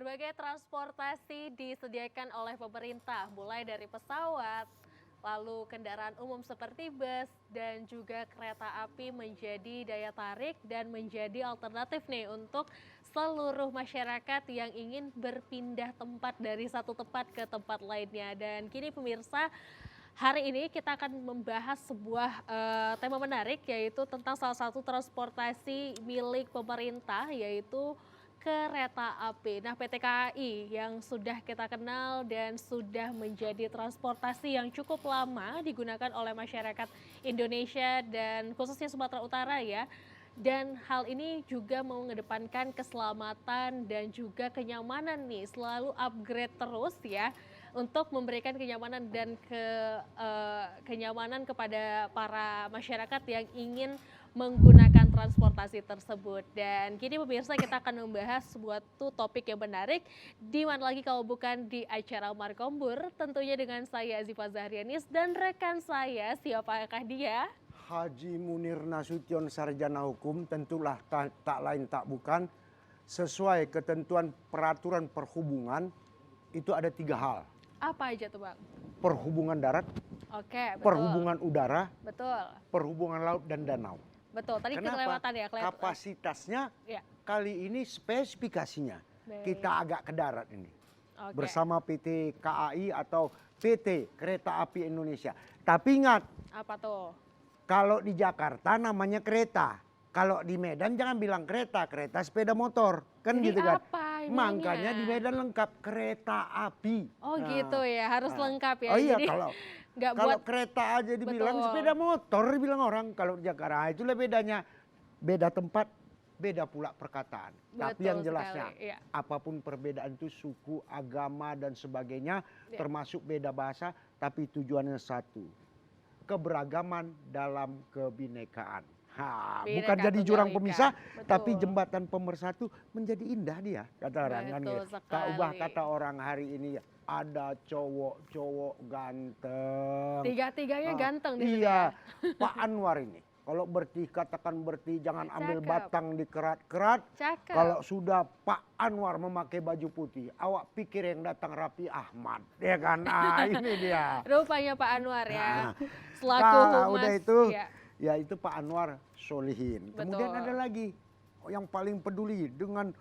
Berbagai transportasi disediakan oleh pemerintah, mulai dari pesawat, lalu kendaraan umum seperti bus, dan juga kereta api menjadi daya tarik dan menjadi alternatif nih untuk seluruh masyarakat yang ingin berpindah tempat dari satu tempat ke tempat lainnya. Dan kini pemirsa, hari ini kita akan membahas sebuah tema menarik, yaitu tentang salah satu transportasi milik pemerintah, yaitu kereta api. Nah, PT KAI yang sudah kita kenal dan sudah menjadi transportasi yang cukup lama digunakan oleh masyarakat Indonesia dan khususnya Sumatera Utara ya. Dan hal ini juga mau mengedepankan keselamatan dan juga kenyamanan nih, selalu upgrade terus ya untuk memberikan kenyamanan dan kenyamanan kepada para masyarakat yang ingin menggunakan transportasi tersebut. Dan kini pemirsa, kita akan membahas sebuah topik yang menarik, di mana lagi kalau bukan di acara Markombur, tentunya dengan saya Ziva Zahrianis dan rekan saya, siapakah dia? Haji Munir Nasution, sarjana hukum, tentulah tak lain tak bukan, sesuai ketentuan peraturan perhubungan itu ada 3 hal. Apa aja tuh Bang? Perhubungan darat, Oke, betul. perhubungan udara, Betul. perhubungan laut dan danau. Betul, tadi Kenapa? kelewatan ya. Kapasitasnya Ya. kali ini spesifikasinya Baik. kita agak ke darat ini. Oke. Bersama PT KAI atau PT Kereta Api Indonesia. Tapi ingat, Apa tuh? kalau di Jakarta namanya kereta. Kalau di Medan jangan bilang kereta, kereta sepeda motor. Kan Jadi gitu kan. apa ininya? Makanya di Medan lengkap kereta api. Oh gitu ya, harus lengkap ya. Oh iya, Jadi nggak kalau buat kereta aja dibilang Betul. sepeda motor dibilang orang. Kalau di Jakarta itulah bedanya. Beda tempat, beda pula perkataan. Tapi Betul yang jelasnya, sekali, iya. apapun perbedaan itu suku, agama dan sebagainya, Iya. termasuk beda bahasa, tapi tujuannya satu. Keberagaman dalam kebinekaan. Bineka Bukan jadi Tunggal jurang Ika. pemisah, Betul. tapi jembatan pemersatu menjadi indah dia, kata orang kan. Betul Gitu. Tak ubah sekali. kata orang hari ini, ada cowok-cowok ganteng. Tiga-tiganya ganteng di sini Iya, ya. Pak Anwar ini. Kalau bertih katakan bertih, jangan ambil Cakep. batang dikerat-kerat. Cakep. Kalau sudah Pak Anwar memakai baju putih, awak pikir yang datang Raffi Ahmad, ya kan? Ini dia. Rupanya Pak Anwar ya. Nah, Selaku humas. udah itu, Ya. ya itu Pak Anwar solihin. Kemudian Betul. ada lagi yang paling peduli dengan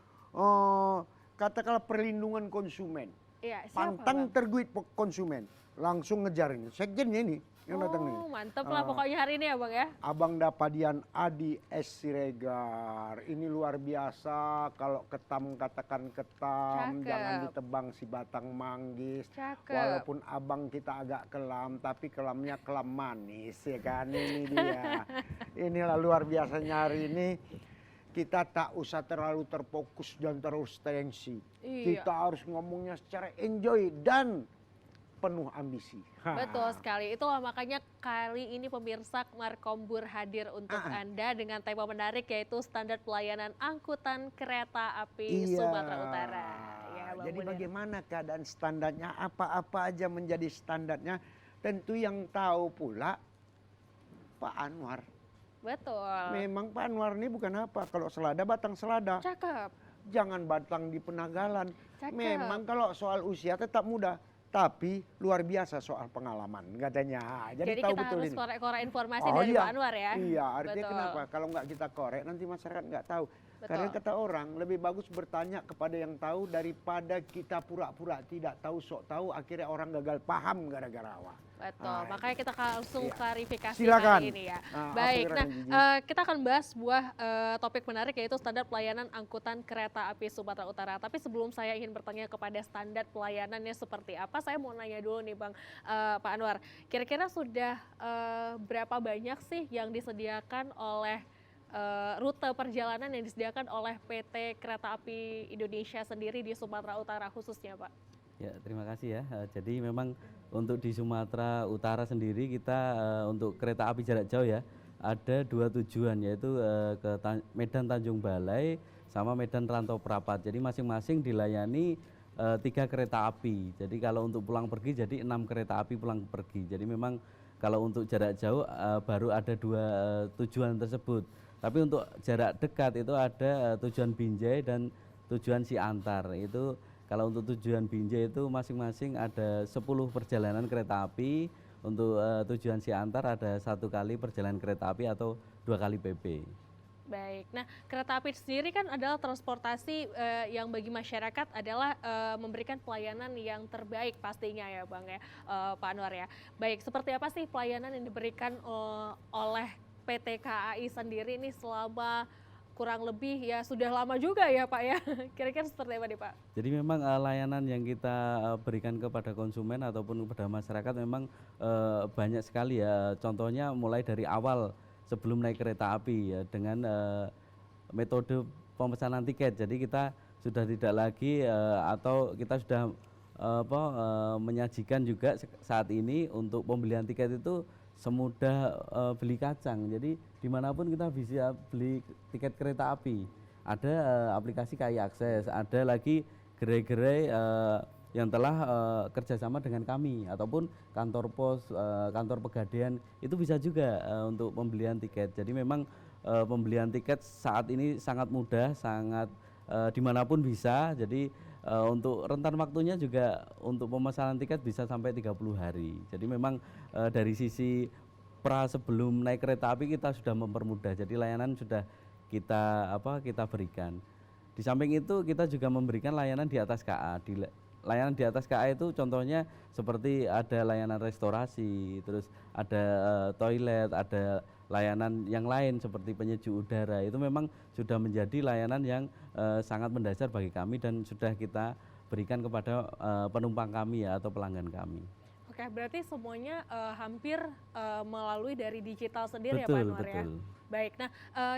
katakanlah perlindungan konsumen. Iya, siapa, Pantang Bang? terguit konsumen, langsung ngejar ini. Sekjennya ini yang datang nih. Oh, mantep lah pokoknya hari ini ya Bang ya. Abang Dapadian Adi S. Siregar. Ini luar biasa, kalau ketam katakan ketam, Cakep. jangan ditebang si batang manggis. Cakep. Walaupun abang kita agak kelam, tapi kelamnya kelam manis ya kan, ini dia. Inilah luar biasanya hari ini. Kita tak usah terlalu terfokus dan terus tensi. Iya. Kita harus ngomongnya secara enjoy dan penuh ambisi. Betul sekali, itulah makanya kali ini pemirsa Markombur hadir untuk Anda dengan tema menarik, yaitu standar pelayanan angkutan kereta api Sumatera Utara. Ya, Bang Jadi Munir. bagaimana keadaan standarnya, apa-apa aja menjadi standarnya, tentu yang tahu pula Pak Anwar. Betul. Memang Pak Anwar ini bukan apa, kalau selada batang selada. Cakep. Jangan batang di penagalan. Cakep. Memang kalau soal usia tetap muda, tapi luar biasa soal pengalaman katanya. Jadi tahu kita betul harus ini. korek-korek informasi dari Pak Anwar ya. Iya, artinya Betul. kenapa? Kalau nggak kita korek nanti masyarakat nggak tahu. Betul. Karena kata orang lebih bagus bertanya kepada yang tahu daripada kita pura-pura tidak tahu, sok tahu, akhirnya orang gagal paham gara-gara awak. Betul, Nah, makanya kita langsung Iya. klarifikasi Silakan. hari ini ya. Apa Baik, kira-kira nah yang Gigi? kita akan bahas sebuah topik menarik, yaitu standar pelayanan angkutan kereta api Sumatera Utara. Tapi sebelum saya ingin bertanya kepada standar pelayanannya seperti apa, saya mau nanya dulu nih Bang Pak Anwar. Kira-kira sudah berapa banyak sih yang disediakan oleh rute perjalanan yang disediakan oleh PT Kereta Api Indonesia sendiri di Sumatera Utara khususnya Pak? Ya, terima kasih ya. Jadi memang untuk di Sumatera Utara sendiri kita untuk kereta api jarak jauh ya, ada 2 tujuan, yaitu ke Medan Tanjung Balai sama Medan Rantau Prapat. Jadi masing-masing dilayani 3 kereta api. Jadi kalau untuk pulang pergi jadi 6 kereta api pulang pergi. Jadi memang kalau untuk jarak jauh baru ada 2 tujuan tersebut. Tapi untuk jarak dekat itu ada tujuan Binjai dan tujuan Siantar. Itu Kalau untuk tujuan Binjai itu masing-masing ada 10 perjalanan kereta api. Untuk tujuan Siantar ada 1 kali perjalanan kereta api atau 2 kali PP. Baik, nah kereta api sendiri kan adalah transportasi yang bagi masyarakat adalah memberikan pelayanan yang terbaik pastinya ya Bang ya, Pak Anwar ya. Baik, seperti apa sih pelayanan yang diberikan oleh PT KAI sendiri ini selama kurang lebih ya sudah lama juga ya Pak ya, kira-kira seperti apa nih Pak? Jadi memang layanan yang kita berikan kepada konsumen ataupun kepada masyarakat memang banyak sekali ya. Contohnya mulai dari awal sebelum naik kereta api ya, dengan metode pemesanan tiket. Jadi kita sudah tidak lagi atau kita sudah menyajikan juga saat ini untuk pembelian tiket itu semudah beli kacang. Jadi dimanapun kita bisa beli tiket kereta api. Ada aplikasi KAI Akses, ada lagi gerai-gerai yang telah kerjasama dengan kami ataupun kantor pos, kantor pegadaian itu bisa juga untuk pembelian tiket. Jadi memang pembelian tiket saat ini sangat mudah, sangat dimanapun bisa. Jadi untuk rentan waktunya juga untuk pemesanan tiket bisa sampai 30 hari. Jadi memang dari sisi sebelum naik kereta api kita sudah mempermudah. Jadi layanan sudah kita berikan. Di samping itu kita juga memberikan layanan di atas KA. Layanan di atas KA itu contohnya seperti ada layanan restorasi, terus ada toilet, ada layanan yang lain seperti penyejuk udara. Itu memang sudah menjadi layanan yang sangat mendasar bagi kami dan sudah kita berikan kepada penumpang kami ya atau pelanggan kami. Oke, berarti semuanya hampir melalui dari digital sendiri ya Pak Anwar ya? Baik, nah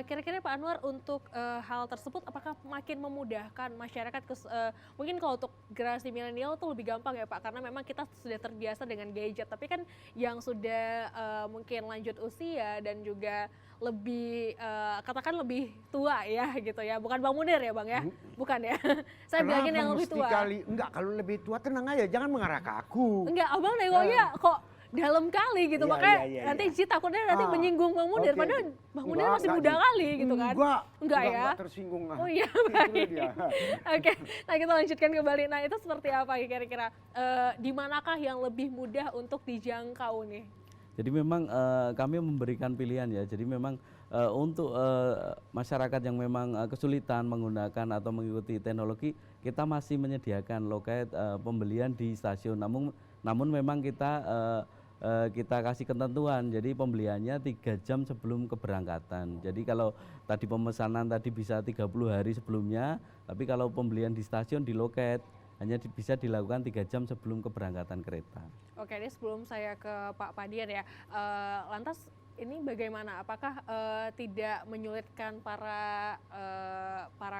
kira-kira Pak Anwar untuk hal tersebut apakah makin memudahkan masyarakat, mungkin kalau untuk generasi milenial tuh lebih gampang ya Pak, karena memang kita sudah terbiasa dengan gadget, tapi kan yang sudah mungkin lanjut usia dan juga lebih katakan lebih tua ya gitu ya, bukan Bang Munir ya Bang ya, bukan ya, saya bilangin yang lebih tua. Enggak, kalau lebih tua tenang aja, jangan mengarah ke aku. Enggak, Abang nengoknya kok dalam kali gitu, makanya nanti Ci takutnya nanti menyinggung Bang Munir, padahal Bang Munir masih muda kali gitu kan. Enggak ya? Enggak tersinggung. Oh iya, baik. Oke, nah kita lanjutkan kembali. Nah itu seperti apa kira-kira, di manakah yang lebih mudah untuk dijangkau nih? Jadi memang kami memberikan pilihan ya, jadi memang untuk masyarakat yang memang kesulitan menggunakan atau mengikuti teknologi, kita masih menyediakan loket pembelian di stasiun, namun memang kita kasih ketentuan, jadi pembeliannya 3 jam sebelum keberangkatan. Jadi kalau tadi pemesanan tadi bisa 30 hari sebelumnya, tapi kalau pembelian di stasiun di loket hanya bisa dilakukan 3 jam sebelum keberangkatan kereta. Oke, ini sebelum saya ke Pak Padian ya, lantas ini bagaimana? Apakah tidak menyulitkan para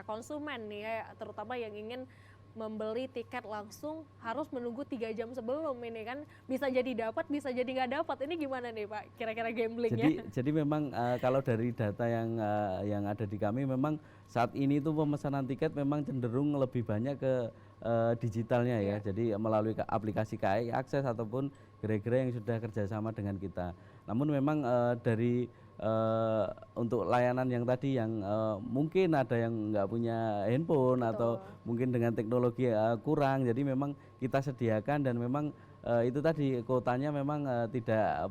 konsumen nih ya, terutama yang ingin membeli tiket langsung harus menunggu 3 jam sebelum ini kan, bisa jadi dapat, bisa jadi nggak dapat. Ini gimana nih Pak? Kira-kira gamblingnya? Jadi memang kalau dari data yang ada di kami, memang saat ini tuh pemesanan tiket memang cenderung lebih banyak ke digitalnya ya. Jadi melalui aplikasi KAI Akses ataupun gerai-gerai yang sudah kerjasama dengan kita. Namun memang dari untuk layanan yang tadi yang mungkin ada yang nggak punya handphone. Betul. Atau mungkin dengan teknologi kurang, jadi memang kita sediakan dan memang itu tadi kuotanya memang tidak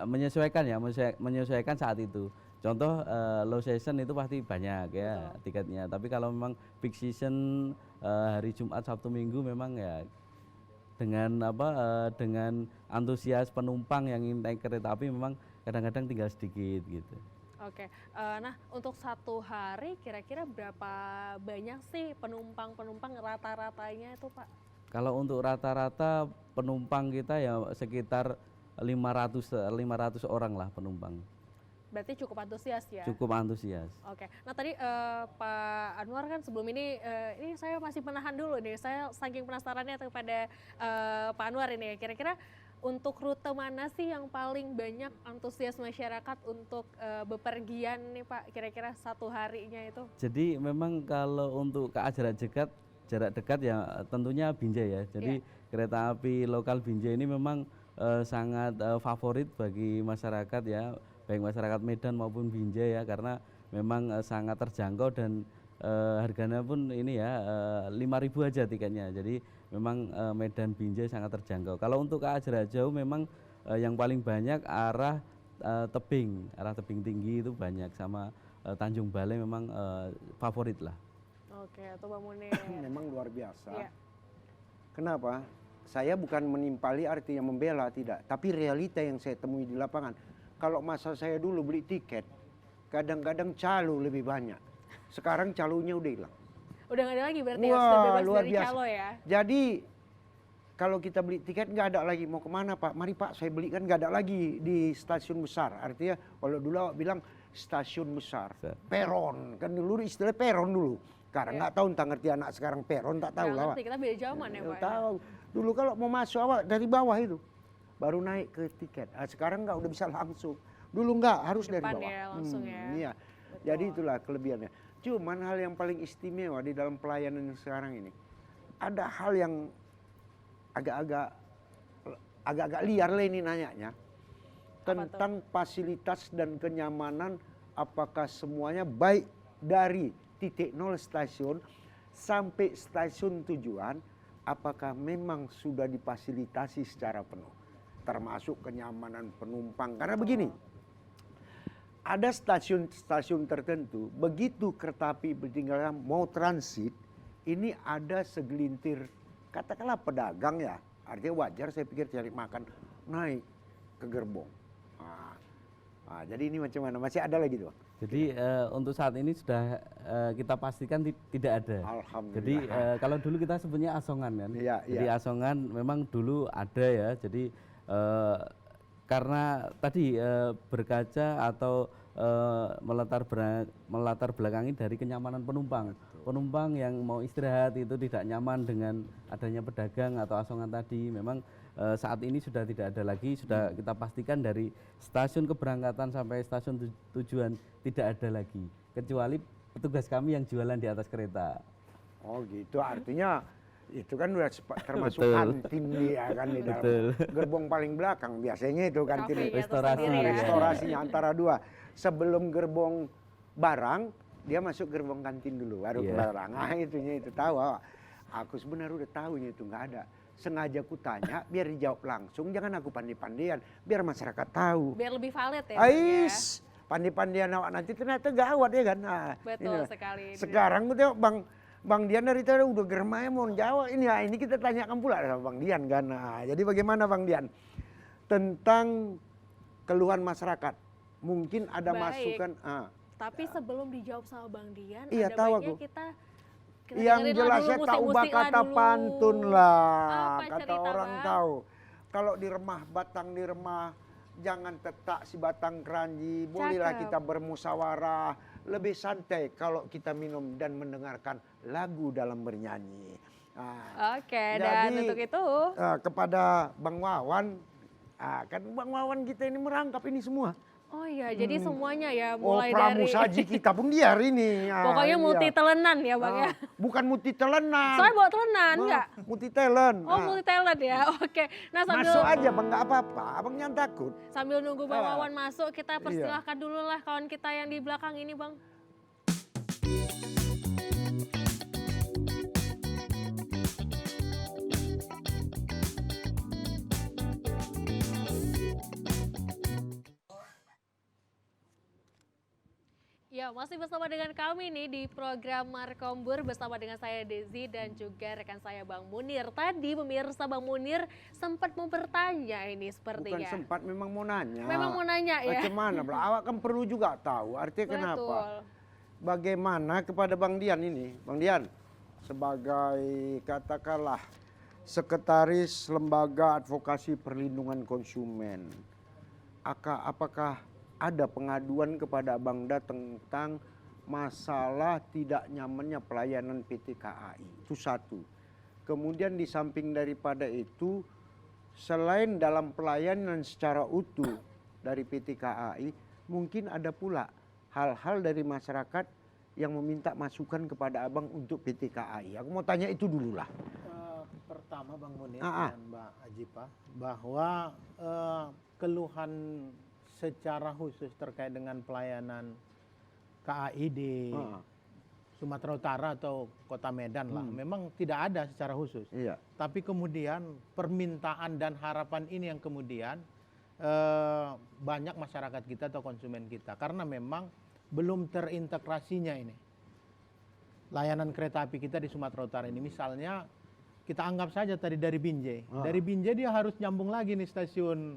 menyesuaikan ya, menyesuaikan saat itu. Contoh low season itu pasti banyak ya. Betul. Tiketnya, tapi kalau memang peak season hari Jumat, Sabtu, Minggu memang ya dengan antusias penumpang yang ingin naik kereta api memang kadang-kadang tinggal sedikit gitu. Oke, nah untuk satu hari kira-kira berapa banyak sih penumpang rata-ratanya itu Pak? Kalau untuk rata-rata penumpang kita ya sekitar 500 orang lah penumpang. Berarti cukup antusias ya? Cukup antusias. Oke, nah tadi Pak Anwar kan sebelum ini saya masih menahan dulu nih, saya saking penasarannya kepada Pak Anwar ini, kira-kira untuk rute mana sih yang paling banyak antusias masyarakat untuk bepergian nih Pak, kira-kira satu harinya itu? Jadi memang kalau untuk KA jarak dekat ya tentunya Binjai ya, jadi kereta api lokal Binjai ini memang sangat favorit bagi masyarakat ya, baik masyarakat Medan maupun Binjai ya, karena memang sangat terjangkau dan harganya pun ini ya 5.000 aja tiketnya. Jadi memang Medan Binjai sangat terjangkau. Kalau untuk KA jarak jauh memang yang paling banyak arah arah tebing tinggi itu banyak, sama Tanjung Balai memang favorit lah. Oke, itu Bang Munir. Memang luar biasa. Iya. Kenapa? Saya bukan menimpali artinya membela, tidak. Tapi realita yang saya temui di lapangan. Kalau masa saya dulu beli tiket, kadang-kadang calo lebih banyak. Sekarang calonya udah hilang. Udah nggak ada lagi berarti ya, Wah, sudah bebas luar dari biasa. calo ya. Jadi kalau kita beli tiket nggak ada lagi, mau kemana Pak? Mari Pak, saya beli, kan nggak ada lagi di stasiun besar. Artinya kalau dulu awak bilang stasiun besar, peron. Kan dulu istilah peron dulu. Sekarang nggak tahu, entah ngerti anak sekarang peron, tak tahu Nggak lah. ngerti, kita beda zaman ya Pak. Tahu. Dulu kalau mau masuk awak dari bawah itu, baru naik ke tiket. Sekarang nggak, udah bisa langsung. Dulu nggak, harus dari Depan bawah. ya, langsung ya. Iya. Jadi itulah kelebihannya. Cuman hal yang paling istimewa di dalam pelayanan yang sekarang ini, ada hal yang agak-agak liar lah ini nanyanya. Tentang fasilitas dan kenyamanan, apakah semuanya baik dari titik nol stasiun sampai stasiun tujuan, apakah memang sudah difasilitasi secara penuh. Termasuk kenyamanan penumpang. Karena begini, ada stasiun-stasiun tertentu, begitu kereta api bertinggalan mau transit, ini ada segelintir, katakanlah pedagang ya, artinya wajar saya pikir cari makan, naik ke gerbong. Jadi ini macam mana, masih ada lagi tuh? Jadi untuk saat ini sudah kita pastikan tidak ada. Alhamdulillah. Jadi kalau dulu kita sebutnya asongan kan. Iya, Jadi iya. asongan memang dulu ada ya. Jadi karena tadi berkaca atau melatar belakangi dari kenyamanan penumpang. Penumpang yang mau istirahat itu tidak nyaman dengan adanya pedagang atau asongan tadi. Memang saat ini sudah tidak ada lagi, sudah kita pastikan dari stasiun keberangkatan sampai stasiun tujuan tidak ada lagi, kecuali petugas kami yang jualan di atas kereta. Oh gitu, artinya itu kan udah termasuk Betul. kantin dia kan di dalam Betul. gerbong paling belakang, biasanya itu kantin. Kafe, ya, Restorasi. tersendiri ya. Restorasinya antara dua, sebelum gerbong barang dia masuk gerbong kantin dulu baru ke Iya. barang. Itunya itu tahu. Aku sebenarnya udah tahunya itu nggak ada. Sengaja ku tanya biar dijawab langsung, jangan aku pandai-pandaian, biar masyarakat tahu. Biar lebih valid ya Bang, ya. Ais, pandai-pandaian awak nanti ternyata gawat ya kan. Nah, Betul inilah. sekali. Sekarang gue tengok Bang Dian dari tadi udah germaya mau jawab ini ya, ini kita tanyakan pula sama Bang Dian kan. Nah, jadi bagaimana Bang Dian tentang keluhan masyarakat? Mungkin ada Baik. masukan. Tapi sebelum dijawab sama Bang Dian, Iya, ada tahu baiknya aku. kita Yang dengerin lah jelasnya dulu tak ubah musik-musik lah kata dulu. pantun lah, Apa kata cerita, orang Bang? tahu. Kalau di remah batang di remah, jangan tetak si batang keranji. Bolehlah Cakep. kita bermusyawarah, lebih santai kalau kita minum dan mendengarkan lagu dalam bernyanyi. Oke, dan Jadi, untuk itu kepada Bang Wawan, kan Bang Wawan kita ini merangkap ini semua. oh iya, jadi semuanya ya Oh, mulai dari pramusaji kita pun dia hari ini. pokoknya Iya. multi telenan ya Bang ya. Bukan multi telenan. Soalnya bawa telenan enggak? Multi talent. Oh, multi talent ya. Oke. Nah, Masuk aja Bang, nggak apa-apa. Abang jangan takut. sambil nunggu Bang Ah. Wawan masuk, kita Iya. persilahkan dulu lah kawan kita yang di belakang ini, Bang. Ya, masih bersama dengan kami nih di program Markombur bersama dengan saya Desi dan juga rekan saya Bang Munir. Tadi pemirsa Bang Munir sempat mau bertanya ini Bukan sepertinya. sempat, memang mau nanya. Memang mau nanya ya. Macam mana? Awak kan perlu juga tahu. Artinya kenapa? Betul. Bagaimana kepada Bang Dian ini? Bang Dian, sebagai katakanlah Sekretaris Lembaga Advokasi Perlindungan Konsumen, apakah ada pengaduan kepada Bangda tentang masalah tidak nyamannya pelayanan PT KAI? Itu satu. Kemudian di samping daripada itu, selain dalam pelayanan secara utuh dari PT KAI, mungkin ada pula hal-hal dari masyarakat yang meminta masukan kepada Abang untuk PT KAI. Aku mau tanya itu dulu lah. Pertama Bang Munir Ah, ah. dan Mbak Ajipa, bahwa keluhan secara khusus terkait dengan pelayanan KAI di Sumatera Utara atau Kota Medan lah, memang tidak ada secara khusus. Iya. Tapi kemudian permintaan dan harapan ini yang kemudian banyak masyarakat kita atau konsumen kita, karena memang belum terintegrasinya ini layanan kereta api kita di Sumatera Utara ini. Misalnya kita anggap saja tadi dari Binjai, dari Binjai dia harus nyambung lagi nih stasiun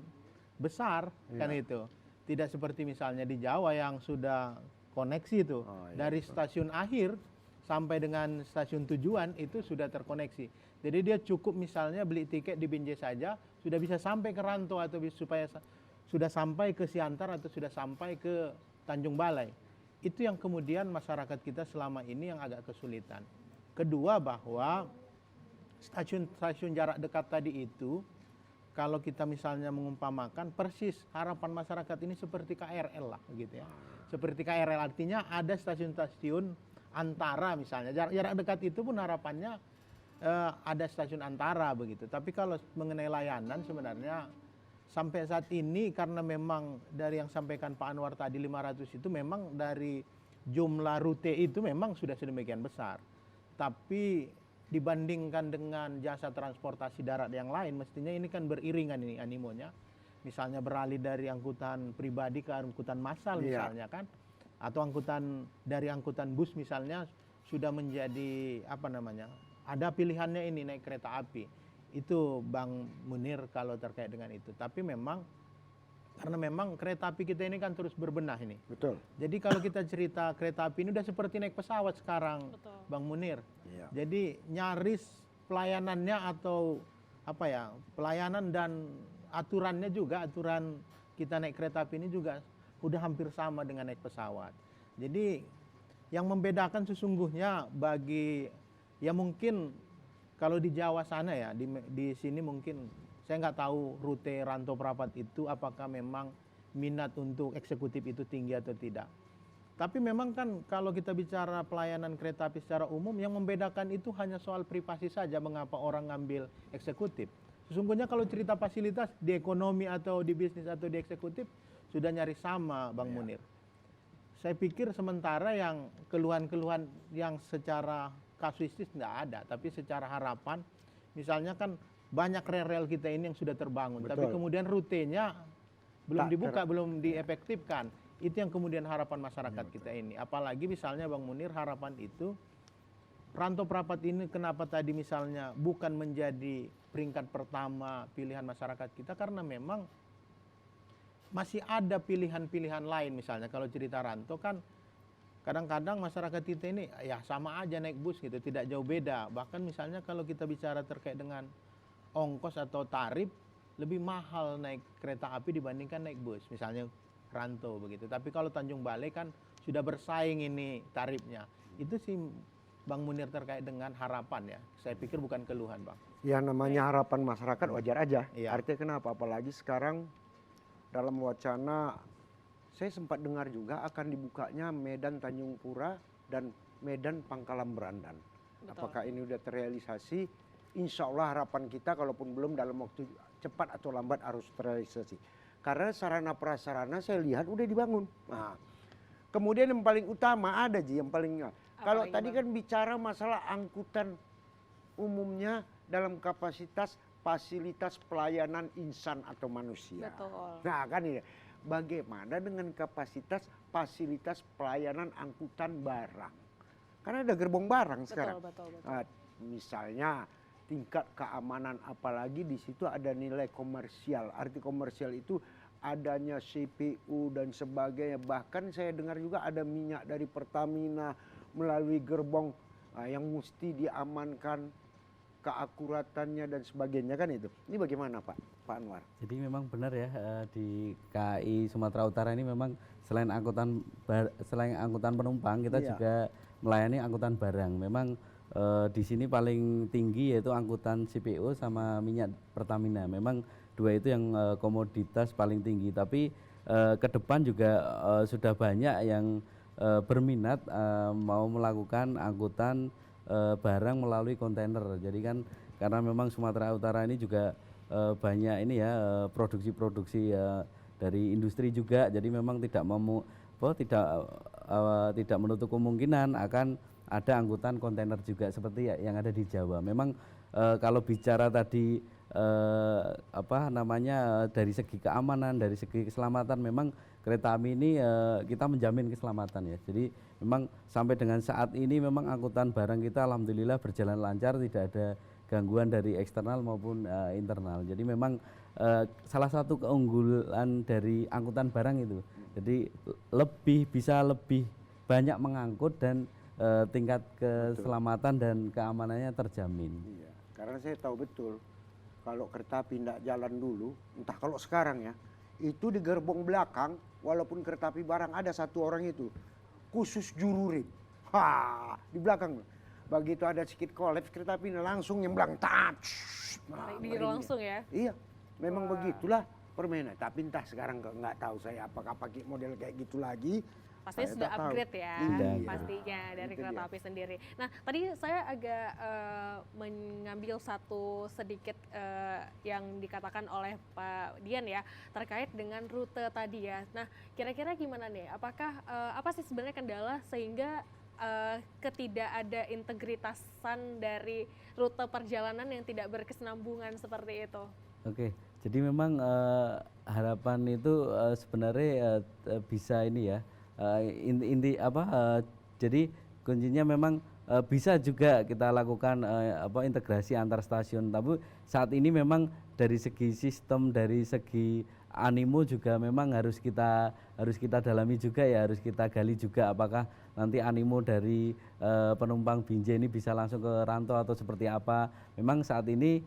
besar, kan itu. Tidak seperti misalnya di Jawa yang sudah koneksi itu, dari stasiun akhir sampai dengan stasiun tujuan itu sudah terkoneksi. Jadi dia cukup misalnya beli tiket di Binjai saja sudah bisa sampai ke Rantau, atau supaya sudah sampai ke Siantar atau sudah sampai ke Tanjung Balai. Itu yang kemudian masyarakat kita selama ini yang agak kesulitan. Kedua, bahwa stasiun jarak dekat tadi itu, kalau kita misalnya mengumpamakan persis harapan masyarakat ini seperti KRL lah gitu ya. Seperti KRL, artinya ada stasiun-stasiun antara misalnya. Jarak dekat itu pun harapannya ada stasiun antara begitu. Tapi kalau mengenai layanan sebenarnya sampai saat ini, karena memang dari yang sampaikan Pak Anwar tadi 500 itu memang dari jumlah rute itu memang sudah sedemikian besar. Tapi dibandingkan dengan jasa transportasi darat yang lain, mestinya ini kan beriringan ini animonya. Misalnya beralih dari angkutan pribadi ke angkutan massal misalnya kan, atau dari angkutan bus misalnya sudah menjadi apa namanya, ada pilihannya ini naik kereta api. Itu Bang Munir kalau terkait dengan itu. Tapi memang karena memang kereta api kita ini kan terus berbenah ini. Betul. Jadi kalau kita cerita kereta api ini udah seperti naik pesawat sekarang, Bang Munir. Iya. Jadi nyaris pelayanannya atau apa ya, pelayanan dan aturannya juga, aturan kita naik kereta api ini juga udah hampir sama dengan naik pesawat. Jadi yang membedakan sesungguhnya bagi, ya mungkin kalau di Jawa sana ya, di sini mungkin saya nggak tahu rute Rantau Prapat itu apakah memang minat untuk eksekutif itu tinggi atau tidak. Tapi memang kan kalau kita bicara pelayanan kereta api secara umum, yang membedakan itu hanya soal privasi saja mengapa orang ngambil eksekutif. Sesungguhnya kalau cerita fasilitas di ekonomi atau di bisnis atau di eksekutif sudah nyaris sama, Bang Munir. Saya pikir sementara yang keluhan-keluhan yang secara kasuistis nggak ada, tapi secara harapan, misalnya kan banyak rel-rel kita ini yang sudah terbangun, Betul. tapi kemudian rutenya belum dibuka, belum diefektifkan. Itu yang kemudian harapan masyarakat kita ini. Apalagi misalnya Bang Munir, harapan itu Rantau Prapat ini kenapa tadi misalnya bukan menjadi peringkat pertama pilihan masyarakat kita, karena memang masih ada pilihan-pilihan lain. Misalnya kalau cerita Rantau kan kadang-kadang masyarakat kita ini ya sama aja naik bus gitu, tidak jauh beda. Bahkan misalnya kalau kita bicara terkait dengan ongkos atau tarif, lebih mahal naik kereta api dibandingkan naik bus, misalnya Rantau begitu. Tapi kalau Tanjung Balai kan sudah bersaing ini tarifnya. Itu sih Bang Munir terkait dengan harapan ya. Saya pikir bukan keluhan, Bang. Ya namanya harapan masyarakat wajar aja. Iya. Artinya kenapa? Apalagi sekarang dalam wacana saya sempat dengar juga akan dibukanya Medan Tanjung Pura dan Medan Pangkalan Berandan. Betul. Apakah ini udah terrealisasi? Insya Allah harapan kita kalaupun belum dalam waktu cepat atau lambat harus terrealisasi. Karena sarana prasarana saya lihat udah dibangun. Nah, kemudian yang paling utama ada yang paling kalau lagi, tadi Bang? kan bicara masalah angkutan umumnya dalam kapasitas fasilitas pelayanan insan atau manusia. Betul. Nah kan ini bagaimana dengan kapasitas fasilitas pelayanan angkutan barang? Karena ada gerbong barang sekarang. Betul. Misalnya tingkat keamanan, apalagi di situ ada nilai komersial. Arti komersial itu adanya CPU dan sebagainya. Bahkan saya dengar juga ada minyak dari Pertamina melalui gerbong yang mesti diamankan keakuratannya dan sebagainya kan itu. Ini bagaimana Pak Anwar? Jadi memang benar ya, di KAI Sumatera Utara ini memang selain angkutan penumpang, kita Iya. juga melayani angkutan barang. Memang di sini paling tinggi yaitu angkutan CPO sama minyak Pertamina. Memang dua itu yang komoditas paling tinggi. Tapi ke depan juga sudah banyak yang berminat mau melakukan angkutan barang melalui kontainer. Jadi kan karena memang Sumatera Utara ini juga banyak ini ya produksi-produksi dari industri juga. Jadi memang tidak menutup kemungkinan akan ada angkutan kontainer juga seperti yang ada di Jawa. Memang kalau bicara tadi dari segi keamanan, dari segi keselamatan, memang kereta api ini kita menjamin keselamatan ya. Jadi memang sampai dengan saat ini memang angkutan barang kita alhamdulillah berjalan lancar, tidak ada gangguan dari eksternal maupun internal. Jadi memang salah satu keunggulan dari angkutan barang itu. Jadi bisa lebih banyak mengangkut dan tingkat keselamatan dan keamanannya terjamin. Iya, karena saya tahu betul kalau kereta api tidak jalan dulu, entah kalau sekarang ya, itu di gerbong belakang, walaupun kereta api barang ada satu orang itu, khusus juru rem. Di belakang. Begitu ada sedikit kolaps kereta api langsung nyemblang. Langsung ya? Iya, memang begitulah permainan. Tapi entah sekarang nggak tahu saya apakah pakai model kayak gitu lagi. Pastinya sudah upgrade ya, pastinya dari kereta api sendiri. Nah, tadi saya agak mengambil satu sedikit yang dikatakan oleh Pak Dian ya, terkait dengan rute tadi ya. Nah, kira-kira gimana nih? Apakah apa sih sebenarnya kendala sehingga ketidak ada integritasan dari rute perjalanan yang tidak berkesinambungan seperti itu? Oke, jadi memang harapan itu sebenarnya bisa ini ya. Jadi kuncinya memang bisa juga kita lakukan integrasi antar stasiun, tapi saat ini memang dari segi sistem, dari segi animo juga memang harus kita dalami juga ya, harus kita gali juga apakah nanti animo dari penumpang Binjai ini bisa langsung ke Rantau atau seperti apa. Memang saat ini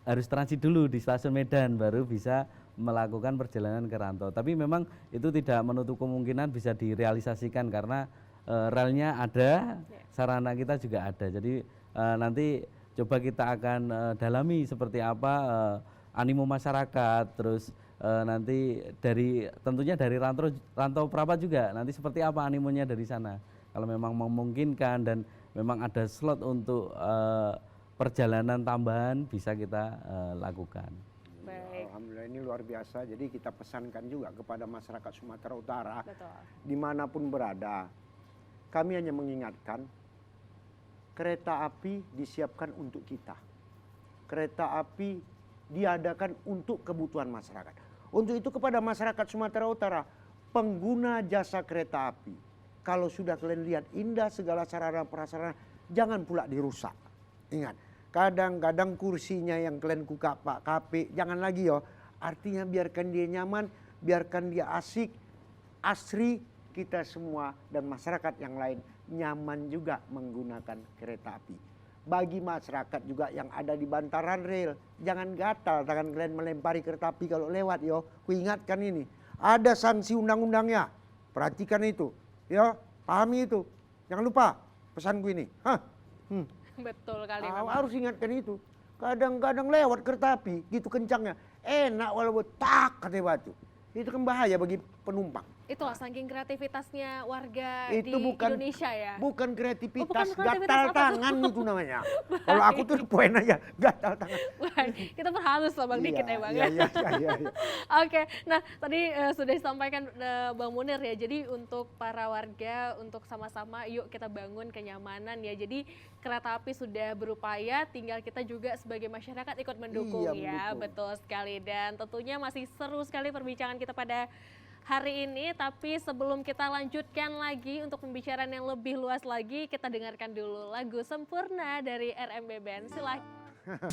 harus transit dulu di stasiun Medan baru bisa melakukan perjalanan ke Rantau. Tapi memang itu tidak menutup kemungkinan bisa direalisasikan karena relnya ada, sarana kita juga ada. Jadi nanti coba kita akan dalami seperti apa animo masyarakat, terus nanti tentunya dari Rantau Prapat juga nanti seperti apa animonya dari sana. Kalau memang memungkinkan dan memang ada slot untuk perjalanan tambahan bisa kita lakukan. Baik. Alhamdulillah ini luar biasa. Jadi kita pesankan juga kepada masyarakat Sumatera Utara, Betul. Dimanapun berada, kami hanya mengingatkan kereta api disiapkan untuk kita. Kereta api diadakan untuk kebutuhan masyarakat. Untuk itu kepada masyarakat Sumatera Utara, pengguna jasa kereta api, kalau sudah kalian lihat indah segala sarana prasarana, jangan pula dirusak. Ingat. Kadang-kadang kursinya yang kalian Pak KP, jangan lagi yo. Artinya biarkan dia nyaman, biarkan dia asik, asri, kita semua dan masyarakat yang lain nyaman juga menggunakan kereta api. Bagi masyarakat juga yang ada di bantaran rel, jangan gatal tangan kalian melempari kereta api kalau lewat yo. Kuingatkan ini, ada sanksi undang-undangnya, perhatikan itu, yo, pahami itu. Jangan lupa pesanku ini. Betul kali. Harus ingatkan itu. Kadang-kadang lewat kereta api gitu kencangnya, enak walaupun tak katanya batu. Itu kan bahaya bagi penumpang. Itulah saking kreativitasnya warga Itu di bukan, Indonesia ya. Bukan kreativitas, bukan kreativitas gatal apa tangan itu namanya. Kalau aku tuh poin aja, gatal tangan. Wah, kita berhalus lah Bang dikit ya Bang. Iya. Oke, nah tadi sudah disampaikan Bang Munir ya. Jadi untuk para warga, untuk sama-sama yuk kita bangun kenyamanan ya. Jadi kereta api sudah berupaya, tinggal kita juga sebagai masyarakat ikut mendukung ya. Betul sekali, dan tentunya masih seru sekali perbincangan kita pada hari ini, tapi sebelum kita lanjutkan lagi untuk pembicaraan yang lebih luas lagi, kita dengarkan dulu lagu Sempurna dari RMB Band. Silakan.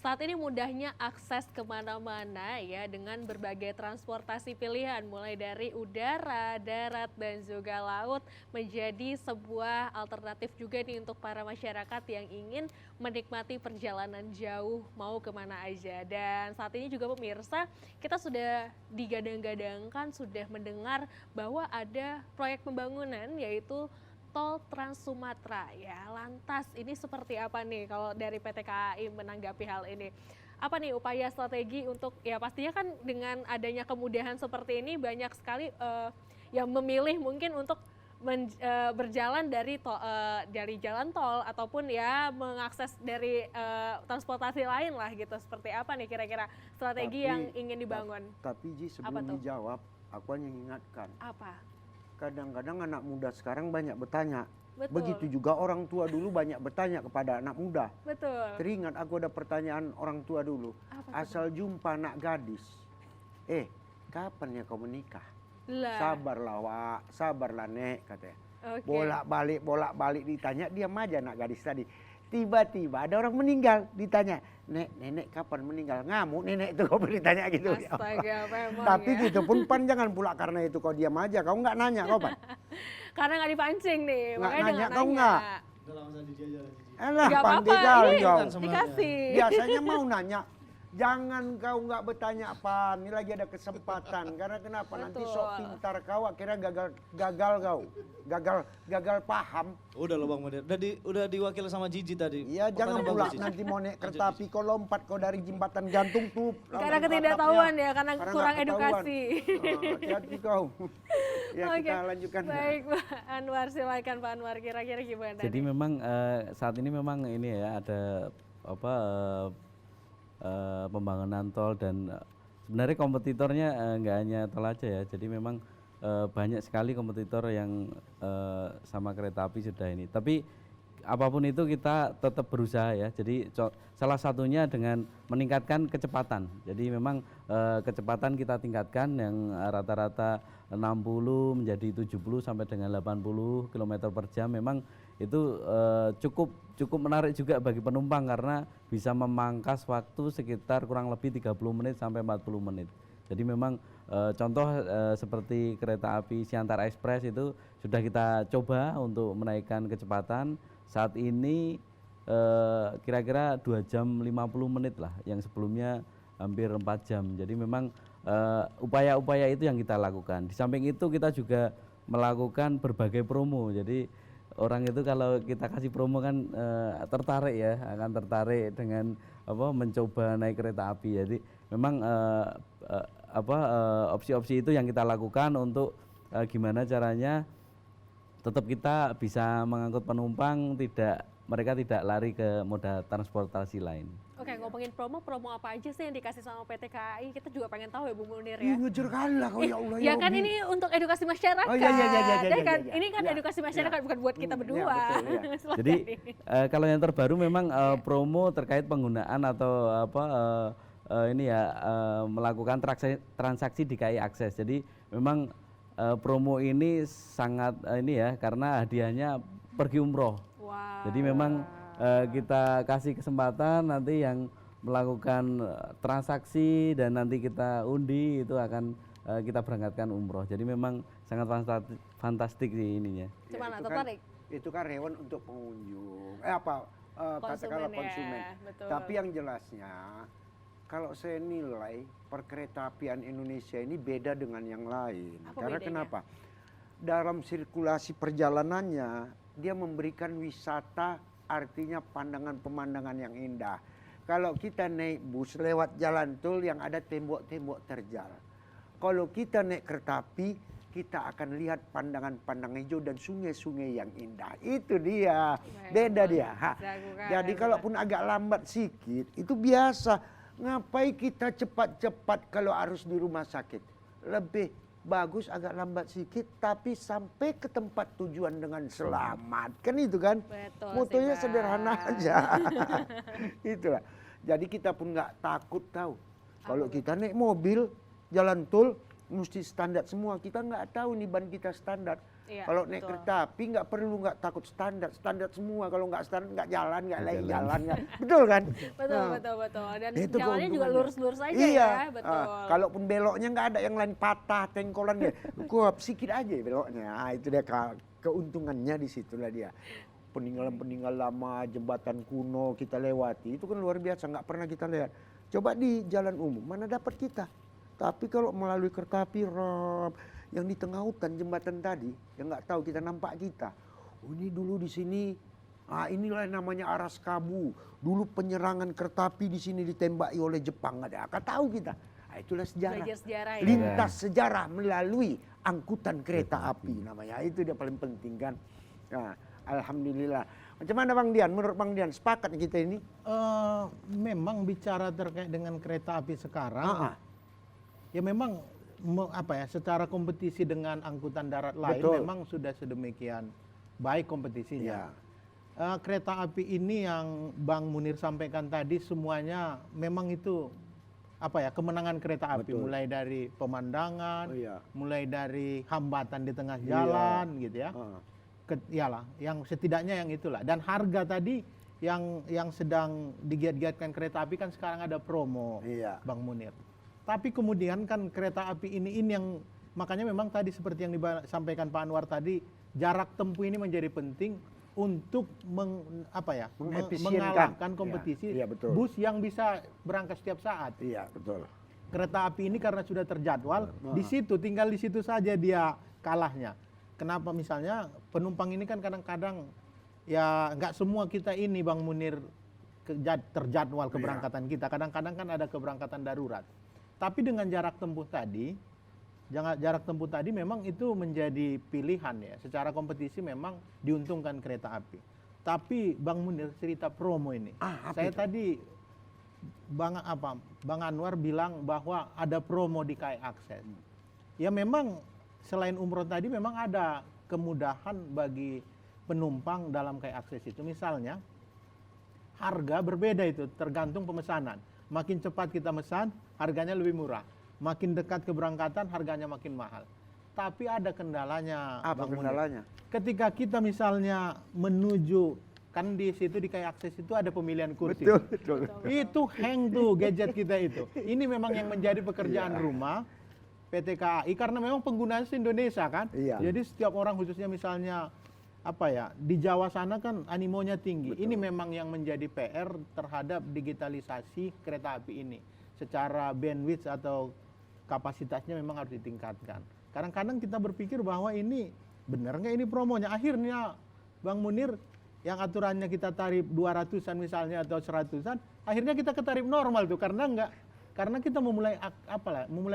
Saat ini mudahnya akses kemana-mana ya dengan berbagai transportasi pilihan mulai dari udara, darat, dan juga laut menjadi sebuah alternatif juga nih untuk para masyarakat yang ingin menikmati perjalanan jauh mau kemana aja. Dan saat ini juga pemirsa kita sudah digadang-gadangkan, sudah mendengar bahwa ada proyek pembangunan yaitu Tol Trans Sumatera ya. Lantas ini seperti apa nih kalau dari PT KAI menanggapi hal ini? Apa nih upaya strategi untuk ya pastinya kan dengan adanya kemudahan seperti ini banyak sekali yang memilih mungkin untuk berjalan dari jalan tol ataupun ya mengakses dari transportasi lain lah gitu. Seperti apa nih kira-kira strategi yang ingin dibangun? Tapi Ji, sebelum dijawab, aku hanya ingatkan. Apa? Kadang-kadang anak muda sekarang banyak bertanya. Betul. Begitu juga orang tua dulu banyak bertanya kepada anak muda. Betul. Teringat aku ada pertanyaan orang tua dulu. Apa Asal jumpa anak gadis, kapan ya kau menikah? Lah. Sabarlah Wak, sabarlah Nek, katanya. Oke. Bolak-balik ditanya, diam aja anak gadis tadi. Tiba-tiba ada orang meninggal, ditanya, nenek kapan meninggal? Ngamuk nenek itu kau ditanya gitu. Astaga, memang Tapi ya. gitu pun Pan jangan pula karena itu kau diam aja, kau nggak nanya kau Pan. Karena nggak dipancing nih, Nggak makanya nanya, dia nggak kau nanya. nggak? Alah, Nggak pandai apa-apa, kali ini kau. dikasih. Biasanya mau nanya, jangan kau nggak bertanya Pan, ini lagi ada kesempatan. Karena kenapa? Nanti sok Betul. pintar kau akhirnya gagal kau. Gagal paham. Udah loh Bang Madir, udah diwakil sama Gigi tadi. Iya, jangan Pertanyaan pula bagus, Gigi. nanti mau naik kereta api kau lompat kau dari jembatan gantung tuh. Karena ketidaktahuan ya, karena kurang nggak ketahuan. edukasi. Hati-hati kau. Ya Oke, kita lanjutkan. baik Pak Anwar, silakan Pak Anwar, kira-kira gimana Jadi nih? memang saat ini memang ini ya ada apa pembangunan tol dan sebenarnya kompetitornya nggak hanya tol aja ya. Jadi memang banyak sekali kompetitor yang sama kereta api sudah ini. Tapi apapun itu kita tetap berusaha ya. Jadi salah satunya dengan meningkatkan kecepatan. Jadi memang kecepatan kita tingkatkan yang rata-rata 60 menjadi 70 sampai dengan 80 km per jam. Memang itu cukup menarik juga bagi penumpang karena bisa memangkas waktu sekitar kurang lebih 30 menit sampai 40 menit. Jadi memang contoh seperti kereta api Siantara Express itu sudah kita coba untuk menaikkan kecepatan. Saat ini kira-kira 2 jam 50 menit lah, yang sebelumnya hampir 4 jam. Jadi memang upaya-upaya itu yang kita lakukan. Di samping itu kita juga melakukan berbagai promo. Jadi orang itu kalau kita kasih promo kan tertarik ya, akan tertarik dengan mencoba naik kereta api. Jadi memang opsi-opsi itu yang kita lakukan untuk gimana caranya tetap kita bisa mengangkut penumpang, mereka tidak lari ke moda transportasi lain. Oke, ngomongin promo apa aja sih yang dikasih sama PT KAI? Kita juga pengen tahu ya Bu Munir Ih, ya. ngejar kali lah kau ya Allah. Ya kan Hobi. ini untuk edukasi masyarakat. Oh, iya. Dan kan iya. ini kan Iya, edukasi masyarakat bukan buat kita Iya, berdua. betul, iya. Silakan Jadi nih. kalau yang terbaru memang promo terkait penggunaan atau melakukan transaksi di KAI Akses. Jadi memang promo ini sangat karena hadiahnya pergi umroh. Wow. Jadi memang kita kasih kesempatan nanti yang melakukan transaksi dan nanti kita undi itu akan kita berangkatkan umroh. Jadi memang sangat fantastik sih ininya. Gimana, itu tertarik? Itu kan hewan untuk pengunjung. Katakanlah Konsumen konsumen. ya, betul. Tapi yang jelasnya, kalau saya nilai perkeretaapian Indonesia ini beda dengan yang lain. Apa Karena bedanya? kenapa? Dalam sirkulasi perjalanannya, dia memberikan wisata, artinya pemandangan yang indah. Kalau kita naik bus lewat jalan tol yang ada tembok-tembok terjal. Kalau kita naik kereta api, kita akan lihat pandangan-pandangan hijau dan sungai-sungai yang indah. Itu dia, beda dia. Jadi kalaupun agak lambat sedikit, itu biasa. Ngapain kita cepat-cepat kalau harus di rumah sakit? Lebih bagus agak lambat sedikit, tapi sampai ke tempat tujuan dengan selamat. Kan itu kan? Betul Motonya sih, sederhana Bang. aja. Itulah. Jadi kita pun nggak takut tahu. Kalau kita naik mobil, jalan tol, mesti standar semua. Kita nggak tahu nih ban kita standar. Iya, Kalau naik betul. kereta api nggak takut standar semua. Kalau nggak standar nggak jalan, nggak lain jalan. jalan. Betul kan? Betul, Nah, betul. Dan itu jalannya juga keuntungannya. lurus-lurus aja Iya. ya, betul. Kalaupun beloknya nggak ada yang lain patah, tengkolan dia, kuap sikit aja beloknya. Itu dia keuntungannya di situlah dia. Peninggalan lama, jembatan kuno kita lewati, itu kan luar biasa, nggak pernah kita lihat. Coba di jalan umum, mana dapat kita. Tapi kalau melalui kereta api, yang di tengah hutan jembatan tadi, yang nggak tahu kita nampak kita. Oh, ini dulu di sini, inilah namanya Aras Kabu. Dulu penyerangan kereta api di sini ditembaki oleh Jepang, nggak ada. Tahu kita. itulah sejarah. Belajar sejarah ya. Lintas sejarah melalui angkutan kereta api namanya. Itu dia paling penting kan. Nah, alhamdulillah. Macam mana Bang Dian? Menurut Bang Dian sepakat kita ini? Memang bicara terkait dengan kereta api sekarang, ya memang secara kompetisi dengan angkutan darat lain Betul. memang sudah sedemikian baik kompetisinya. Kereta api ini yang Bang Munir sampaikan tadi semuanya memang itu kemenangan kereta api, Betul. mulai dari pemandangan, Oh, iya. mulai dari hambatan di tengah jalan gitu ya. Iyalah, yang setidaknya yang itulah. Dan harga tadi yang sedang digiat-giatkan kereta api kan sekarang ada promo, Iya. Bang Munir. Tapi kemudian kan kereta api ini yang makanya memang tadi seperti yang disampaikan Pak Anwar tadi, jarak tempuh ini menjadi penting untuk Mengefisienkan. mengalahkan kompetisi Iya, betul. bus yang bisa berangkat setiap saat. Iya, betul. Kereta api ini karena sudah terjadwal, tinggal di situ saja dia kalahnya. Kenapa misalnya penumpang ini kan kadang-kadang ya nggak semua kita ini Bang Munir terjadwal keberangkatan kita. Kadang-kadang kan ada keberangkatan darurat. Tapi dengan jarak tempuh tadi memang itu menjadi pilihan ya. Secara kompetisi memang diuntungkan kereta api. Tapi Bang Munir cerita promo ini. Saya tadi Bang Anwar bilang bahwa ada promo di KAI Akses. Ya memang selain umroh tadi memang ada kemudahan bagi penumpang dalam KAI Akses itu. Misalnya harga berbeda itu tergantung pemesanan. Makin cepat kita mesan, harganya lebih murah. Makin dekat keberangkatan, harganya makin mahal. Tapi ada kendalanya. Apa Bang Munir. kendalanya? Ketika kita misalnya menuju, kan di situ di KAI Akses itu ada pemilihan kursi. Betul. Itu hang tuh gadget kita itu. Ini memang yang menjadi pekerjaan rumah PT KAI karena memang penggunaan Indonesia kan. Iya. Jadi setiap orang khususnya misalnya di Jawa sana kan animonya tinggi. Betul. Ini memang yang menjadi PR terhadap digitalisasi kereta api ini. Secara bandwidth atau kapasitasnya memang harus ditingkatkan. Kadang-kadang kita berpikir bahwa ini benar nggak ini promonya. Akhirnya Bang Munir yang aturannya kita tarif 200-an misalnya atau 100-an, akhirnya kita ke tarif normal tuh karena kita memulai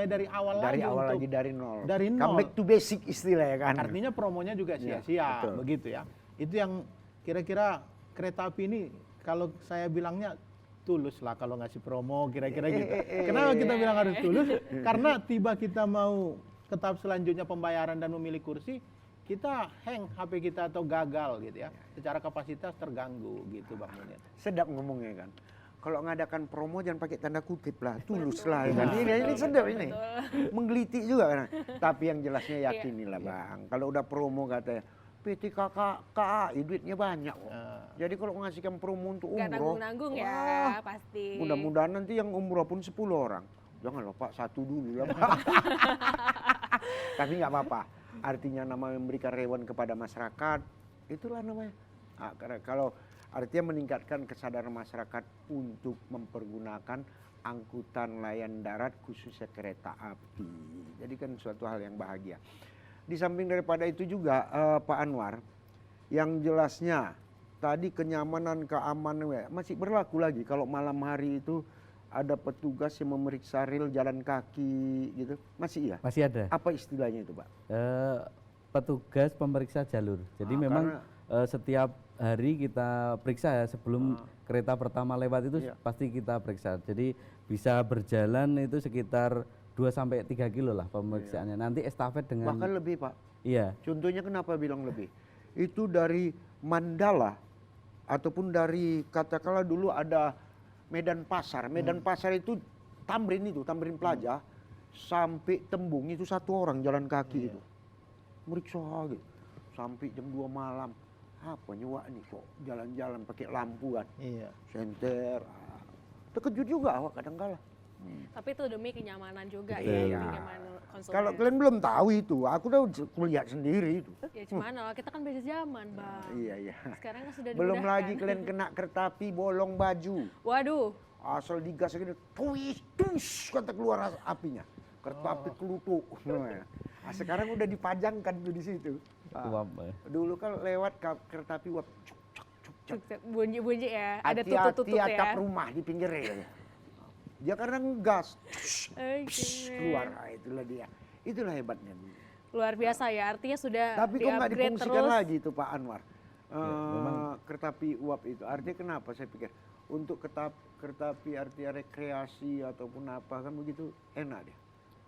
dari awal lagi dari nol. Dari nol. Come back to basic istilah ya kan. Artinya promonya juga Iya, sia-sia betul. begitu ya. Itu yang kira-kira kereta api ini kalau saya bilangnya tulus lah kalau ngasih promo kira-kira gitu. Kenapa kita bilang harus tulus? Karena tiba kita mau ke tahap selanjutnya pembayaran dan memilih kursi, kita hang HP kita atau gagal gitu ya. Secara kapasitas terganggu gitu Bang Munir. Sedap ngomongnya kan. Kalau ngadakan promo jangan pakai tanda kutip lah, tulus lah. Kan? Ini sedap ini. Menggelitik juga kan. Tapi yang jelasnya yakinilah Bang. Kalau udah promo katanya, PT KAI duitnya banyak kok. Jadi kalau ngasihkan promo untuk Nggak umroh, nanggung-nanggung ya wah, pasti. mudah-mudahan nanti yang umroh pun 10 orang. Jangan lupa 1 dulu lah Pak. Tapi nggak apa-apa. Artinya namanya memberikan reward kepada masyarakat, itulah namanya. Kalau artinya meningkatkan kesadaran masyarakat untuk mempergunakan angkutan layan darat khususnya kereta api. Jadi kan suatu hal yang bahagia. Di samping daripada itu juga Pak Anwar, yang jelasnya tadi kenyamanan, keamanan masih berlaku lagi kalau malam hari itu ada petugas yang memeriksa rel jalan kaki gitu. Masih ya? Masih ada. Apa istilahnya itu Pak? Petugas pemeriksa jalur. Jadi memang setiap hari kita periksa ya sebelum kereta pertama lewat itu pasti kita periksa. Jadi bisa berjalan itu sekitar 2-3 kilo lah pemeriksaannya. Nanti estafet dengan Bahkan lebih Pak. Iya. Contohnya kenapa bilang lebih? Itu dari Mandala ataupun dari katakanlah dulu ada Medan Pasar. Medan Pasar itu Tamrin Plaza sampai Tembung itu 1 orang jalan kaki itu. Meriksa gitu. Sampai jam 2 malam. Apa nyewa nih kok jalan-jalan pakai lampu kan. Iya. Senter. Terkejut juga awak kadang-kala. Tapi itu demi kenyamanan juga Iya. ya, demi kenyamanan konsumen. Kalau kalian belum tahu itu, aku udah lihat sendiri itu. Ya gimana, kita kan beda zaman Bang. Iya. Sekarang kan sudah Belum dimudahkan. lagi kalian kena kereta api bolong baju. Waduh, Asal digas gini, tuis kata keluar apinya. Kereta api kelutuk. Nah, sekarang udah dipajangkan tuh di situ. Uap, Dulu kan lewat kereta api uap. Cuk. bunyi-bunyi ya, ada tutut-tutut Hati-hati atap ya. rumah di pinggir rel. Dia karena ngegas, Oke. keluar. Nah, itulah dia. Itulah hebatnya. Luar biasa ya, artinya sudah Tapi kok nggak di-upgrade difungsikan terus. lagi itu Pak Anwar? memang- Kereta api uap itu artinya kenapa saya pikir untuk kereta api artinya rekreasi ataupun apa kan begitu enak deh.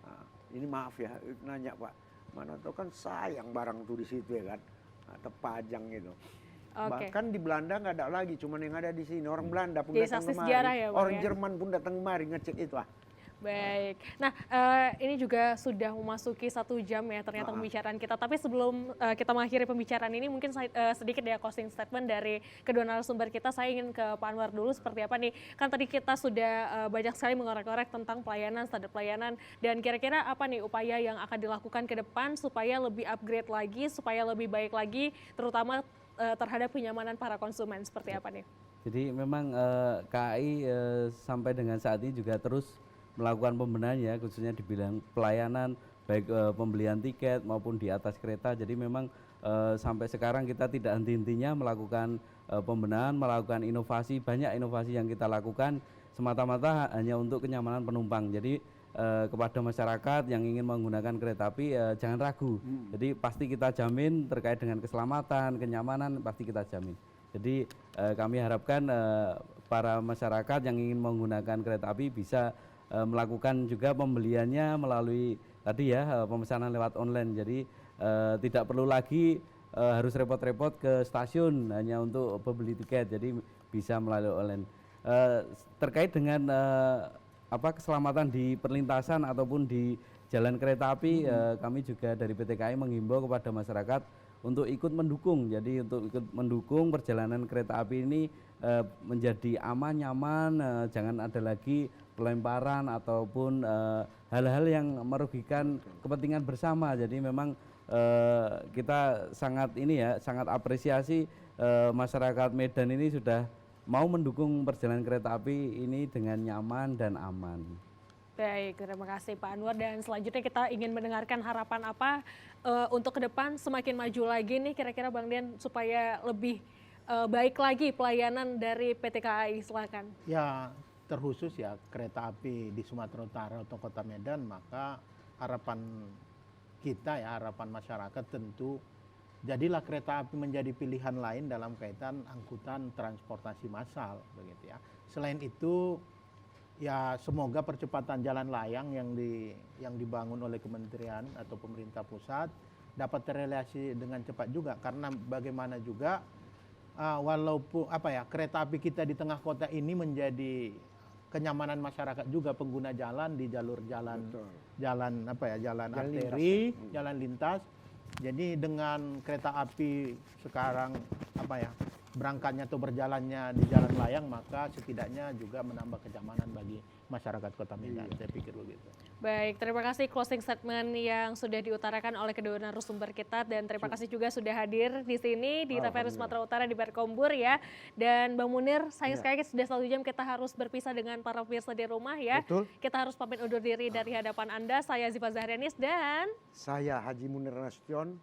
Nah, ini maaf ya nanya Pak, mana tahu kan sayang barang tuh di situ ya kan, terpajang gitu. Oke. Bahkan di Belanda nggak ada lagi, cuman yang ada di sini orang Belanda pun Jadi datang saksi kemari, sejarah ya, Bang, orang ya? Jerman pun datang kemari ngecek itu Baik. Nah, ini juga sudah memasuki 1 jam ya ternyata pembicaraan kita. Tapi sebelum kita mengakhiri pembicaraan ini, mungkin sedikit ya closing statement dari kedua narasumber kita. Saya ingin ke Pak Anwar dulu seperti apa nih. Kan tadi kita sudah banyak sekali mengorek-orek tentang pelayanan, standar pelayanan. Dan kira-kira apa nih upaya yang akan dilakukan ke depan supaya lebih upgrade lagi, supaya lebih baik lagi, terutama terhadap kenyamanan para konsumen. Seperti apa nih? Jadi memang KAI sampai dengan saat ini juga terus melakukan pembenahan ya, khususnya di bidang pelayanan, baik pembelian tiket maupun di atas kereta. Jadi memang sampai sekarang kita tidak henti-hentinya melakukan pembenahan, melakukan inovasi, banyak inovasi yang kita lakukan semata-mata hanya untuk kenyamanan penumpang. Jadi kepada masyarakat yang ingin menggunakan kereta api jangan ragu. Jadi pasti kita jamin terkait dengan keselamatan, kenyamanan pasti kita jamin. Jadi kami harapkan para masyarakat yang ingin menggunakan kereta api bisa melakukan juga pembeliannya melalui tadi ya pemesanan lewat online. Jadi tidak perlu lagi harus repot-repot ke stasiun hanya untuk membeli tiket. Jadi bisa melalui online. Terkait dengan keselamatan di perlintasan ataupun di jalan kereta api, kami juga dari PT KAI menghimbau kepada masyarakat untuk ikut mendukung. Jadi untuk ikut mendukung perjalanan kereta api ini menjadi aman, nyaman, jangan ada lagi pelemparan ataupun hal-hal yang merugikan kepentingan bersama. Jadi memang kita sangat apresiasi masyarakat Medan ini sudah mau mendukung perjalanan kereta api ini dengan nyaman dan aman. Baik, terima kasih Pak Anwar. Dan selanjutnya kita ingin mendengarkan harapan apa untuk ke depan semakin maju lagi nih kira-kira Bang Dian supaya lebih baik lagi pelayanan dari PT KAI. Silakan. Ya, terkhusus ya kereta api di Sumatera Utara atau Kota Medan, maka harapan kita ya, harapan masyarakat tentu jadilah kereta api menjadi pilihan lain dalam kaitan angkutan transportasi massal begitu ya. Selain itu ya semoga percepatan jalan layang yang dibangun oleh kementerian atau pemerintah pusat dapat terrealisasi dengan cepat juga, karena bagaimana juga walaupun kereta api kita di tengah kota ini menjadi kenyamanan masyarakat juga pengguna jalan di jalur jalan arteri, jalan lintas. Jadi dengan kereta api sekarang berangkatnya atau berjalannya di jalan layang, maka setidaknya juga menambah kenyamanan bagi masyarakat Kota Medan. Saya pikir begitu. Baik, terima kasih closing statement yang sudah diutarakan oleh kedua narasumber kita, dan terima kasih juga sudah hadir di sini di TVRI Sumatera Utara di Berkombur ya. Dan Bang Munir, sayang sekali sudah 1 jam kita harus berpisah dengan para pemirsa di rumah ya. Betul. Kita harus pamit undur diri dari hadapan Anda. Saya Ziva Zahrianis dan Saya Haji Munir Nasution.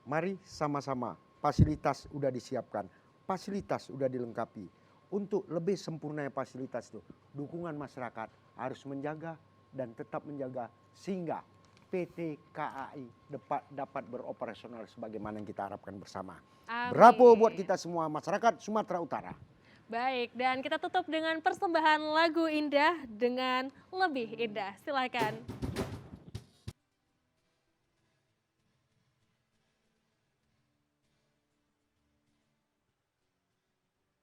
Mari sama-sama, fasilitas udah disiapkan, fasilitas udah dilengkapi. Untuk lebih sempurnanya fasilitas itu, dukungan masyarakat harus menjaga dan tetap menjaga sehingga PT KAI dapat beroperasional sebagaimana yang kita harapkan bersama. Amin. Bravo buat kita semua masyarakat Sumatera Utara. Baik, dan kita tutup dengan persembahan lagu indah dengan lebih indah. Silakan.